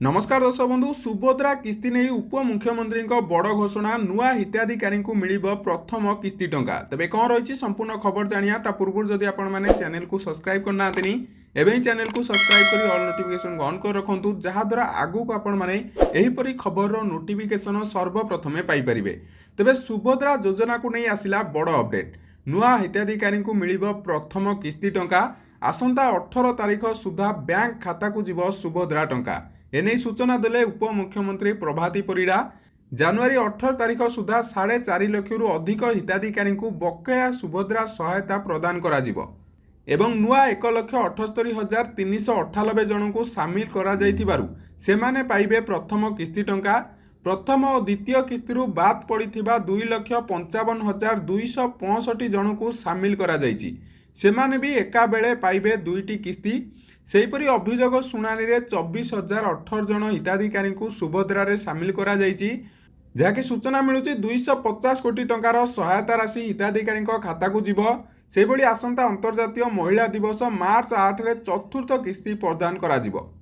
नमस्कार दर्शक बंधु सुभद्रा किस्ती नहीं उपमुख्यमंत्री बड़ घोषणा नुआ हिताधिकारी को मिल प्रथम किस्ती टंका तेज कौन रही संपूर्ण खबर जाना ता पूर्व जदि आपने चैनल को सब्सक्राइब करना एवं चैनल को सब्सक्राइब कर ऑल नोटिफिकेशन ऑन कर रखु जहाद्वारा आगू आपरी खबर नोटिफिकेशन सर्वप्रथमे पाइपर तेज सुभद्रा योजना को नहीं आसला बड़ अपडेट नुआ हिताधिकारी को मिल प्रथम किस्ती टंका आसंता 18 तारीख सुधा बैंक खाता को जीव सुभद्रा टंका एने सूचना देले उपमुख्यमंत्री प्रभाती परिड़ा जनवरी 18 तारीख सुधा 4.5 लाख रु अधिक हिताधिकारी को बकेया सुभद्रा सहायता प्रदान करा जिवो एवं नुआ 1,78,398 जन को सामिल करा जाइथिबारु सेमाने पाइबे प्रथम किस्ती टंका प्रथम और द्वितीय किस्ती बाद पड़िथिबा 2,55,265 जन को सामिल करा जाइछि सेमाने भी एका बेले पाइबे दुईटी किस्ती सेहीपरि अभियोग शुणानी 24,018 जन हिताधिकारी को सुभद्रा रे सामिल करा जाइछि जहाँकि सूचना मिलूँ 250 कोटी टंकार सहायता राशि हिताधिकारी खाता को जीव से आसंता अंतर्जातीय महिला दिवस मार्च 8 रे चतुर्थ किस्ती प्रदान करा जिवो।